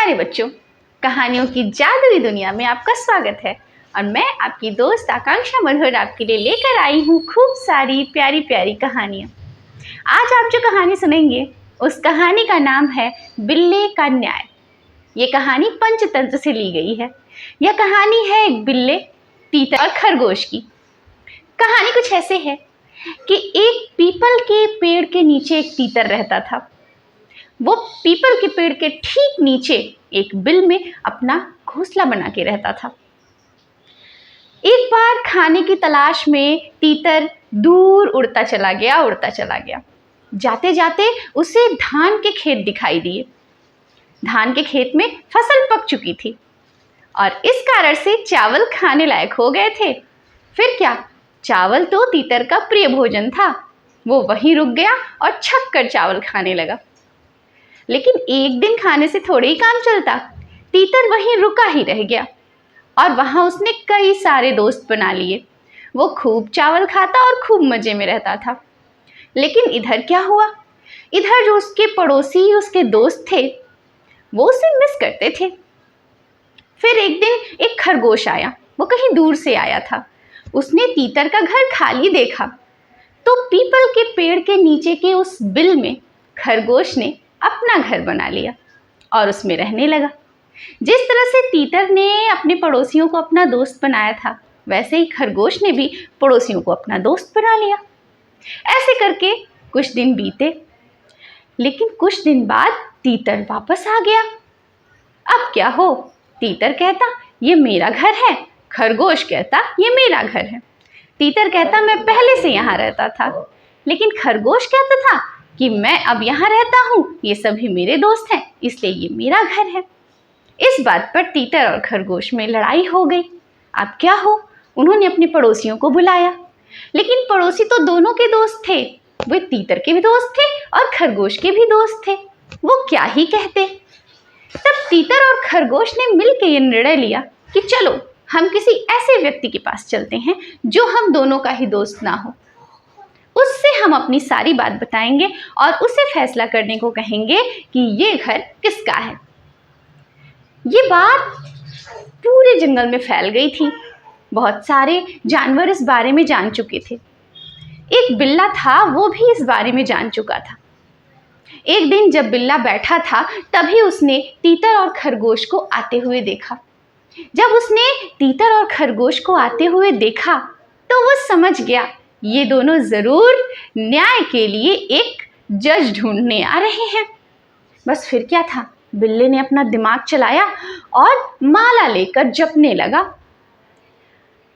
प्यारे बच्चों, कहानियों की जादुई दुनिया में आपका स्वागत है। और मैं आपकी दोस्त आकांक्षा मधुर आपके लिए लेकर आई हूँ खूब सारी प्यारी प्यारी कहानियाँ। आज आप जो कहानी सुनेंगे उस कहानी का नाम है बिल्ले का न्याय। ये कहानी पंचतंत्र से ली गई है। यह कहानी है एक बिल्ले, तीतर और खरगोश की। कहानी कुछ ऐसे है कि एक पीपल के पेड़ के नीचे एक तीतर रहता था। वो पीपल के पेड़ के ठीक नीचे एक बिल में अपना घोंसला बना के रहता था। एक बार खाने की तलाश में तीतर दूर उड़ता चला गया। जाते जाते उसे धान के खेत दिखाई दिए। धान के खेत में फसल पक चुकी थी और इस कारण से चावल खाने लायक हो गए थे। फिर क्या, चावल तो तीतर का प्रिय भोजन था। वो वहीं रुक गया और छक कर चावल खाने लगा। लेकिन एक दिन खाने से थोड़े ही काम चलता। तीतर वहीं रुका ही रह गया और वहां उसने कई सारे दोस्त बना लिए। वो खूब चावल खाता और खूब मजे में रहता था। लेकिन इधर क्या हुआ, इधर जो उसके पड़ोसी उसके दोस्त थे वो उसे मिस करते थे। फिर एक दिन एक खरगोश आया। वो कहीं दूर से आया था। उसने तीतर का घर खाली देखा तो पीपल के पेड़ के नीचे के उस बिल में खरगोश ने अपना घर बना लिया और उसमें रहने लगा। जिस तरह से तीतर ने अपने पड़ोसियों को अपना दोस्त बनाया था, वैसे ही खरगोश ने भी पड़ोसियों को अपना दोस्त बना लिया। ऐसे करके कुछ दिन बीते। लेकिन कुछ दिन बाद तीतर वापस आ गया। अब क्या हो, तीतर कहता ये मेरा घर है, खरगोश कहता ये मेरा घर है। तीतर कहता मैं पहले से यहाँ रहता था, लेकिन खरगोश कहता था कि मैं अब यहाँ रहता हूँ, ये सभी मेरे दोस्त हैं, इसलिए ये मेरा घर है। इस बात पर तीतर और खरगोश में लड़ाई हो गई। अब क्या हो, उन्होंने अपने पड़ोसियों को बुलाया। लेकिन पड़ोसी तो दोनों के दोस्त थे। वे तीतर के भी दोस्त थे और खरगोश के भी दोस्त थे। वो क्या ही कहते। तब तीतर और खरगोश ने मिलकर ये निर्णय लिया कि चलो हम किसी ऐसे व्यक्ति के पास चलते हैं जो हम दोनों का ही दोस्त ना हो। उससे हम अपनी सारी बात बताएंगे और उसे फैसला करने को कहेंगे कि ये घर किसका है। ये बात पूरे जंगल में फैल गई थी। बहुत सारे जानवर इस बारे में जान चुके थे। एक बिल्ला था, वो भी इस बारे में जान चुका था। एक दिन जब बिल्ला बैठा था तभी उसने तीतर और खरगोश को आते हुए देखा। जब उसने तीतर और खरगोश को आते हुए देखा तो वो समझ गया ये दोनों जरूर न्याय के लिए एक जज ढूंढने आ रहे हैं। बस फिर क्या था, बिल्ले ने अपना दिमाग चलाया और माला लेकर जपने लगा।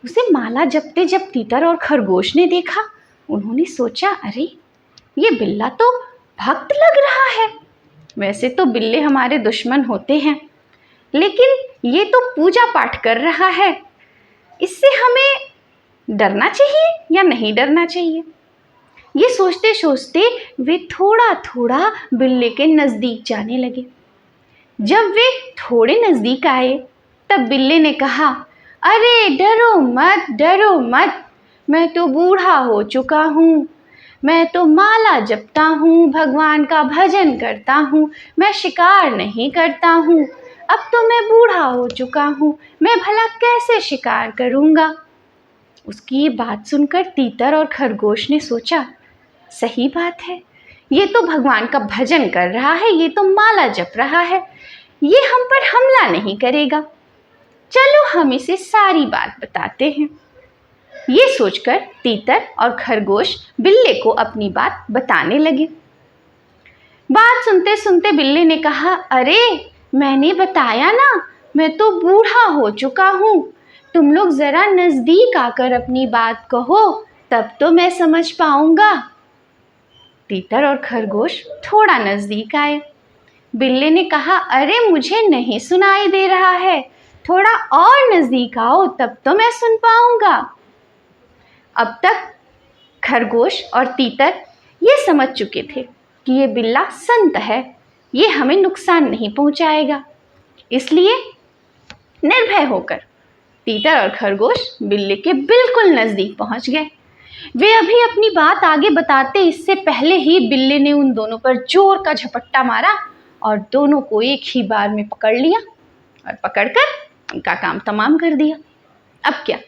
उसे माला जपते जब तीतर और खरगोश ने देखा, उन्होंने सोचा अरे ये बिल्ला तो भक्त लग रहा है। वैसे तो बिल्ले हमारे दुश्मन होते हैं, लेकिन ये तो पूजा पाठ कर रहा है। इससे हमें डरना चाहिए या नहीं डरना चाहिए। ये सोचते सोचते वे थोड़ा थोड़ा बिल्ले के नज़दीक जाने लगे। जब वे थोड़े नज़दीक आए तब बिल्ले ने कहा अरे डरो मत, मैं तो बूढ़ा हो चुका हूँ। मैं तो माला जपता हूँ, भगवान का भजन करता हूँ, मैं शिकार नहीं करता हूँ। अब तो मैं बूढ़ा हो चुका हूँ, मैं भला कैसे शिकार करूँगा। उसकी ये बात सुनकर तीतर और खरगोश ने सोचा सही बात है, ये तो भगवान का भजन कर रहा है, ये तो माला जप रहा है, ये हम पर हमला नहीं करेगा। चलो हम इसे सारी बात बताते हैं। ये सोचकर तीतर और खरगोश बिल्ले को अपनी बात बताने लगे। बात सुनते सुनते बिल्ले ने कहा अरे मैंने बताया ना, मैं तो बूढ़ा हो चुका हूँ। तुम लोग जरा नजदीक आकर अपनी बात कहो, तब तो मैं समझ पाऊंगा। तीतर और खरगोश थोड़ा नजदीक आए। बिल्ले ने कहा अरे मुझे नहीं सुनाई दे रहा है, थोड़ा और नजदीक आओ तब तो मैं सुन पाऊंगा। अब तक खरगोश और तीतर ये समझ चुके थे कि ये बिल्ला संत है, ये हमें नुकसान नहीं पहुंचाएगा। इसलिए निर्भय होकर तीतर और खरगोश बिल्ले के बिल्कुल नज़दीक पहुंच गए। वे अभी अपनी बात आगे बताते इससे पहले ही बिल्ले ने उन दोनों पर जोर का झपट्टा मारा और दोनों को एक ही बार में पकड़ लिया और पकड़कर उनका काम तमाम कर दिया। अब क्या,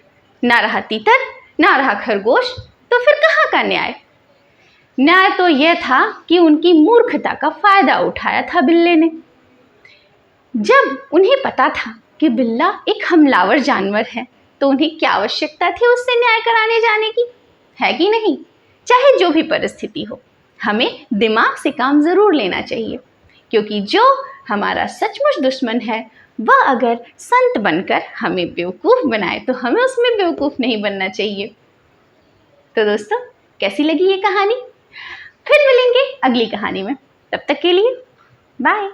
ना रहा तीतर ना रहा खरगोश, तो फिर कहाँ का न्याय? न्याय तो यह था कि उनकी मूर्खता का फायदा उठाया था बिल्ले ने। जब उन्हें पता था कि बिल्ला एक हमलावर जानवर है, तो उन्हें क्या आवश्यकता थी उससे न्याय कराने जाने की, है कि नहीं? चाहे जो भी परिस्थिति हो, हमें दिमाग से काम ज़रूर लेना चाहिए, क्योंकि जो हमारा सचमुच दुश्मन है वह अगर संत बनकर हमें बेवकूफ़ बनाए तो हमें उसमें बेवकूफ़ नहीं बनना चाहिए। तो दोस्तों, कैसी लगी ये कहानी? फिर मिलेंगे अगली कहानी में, तब तक के लिए बाय।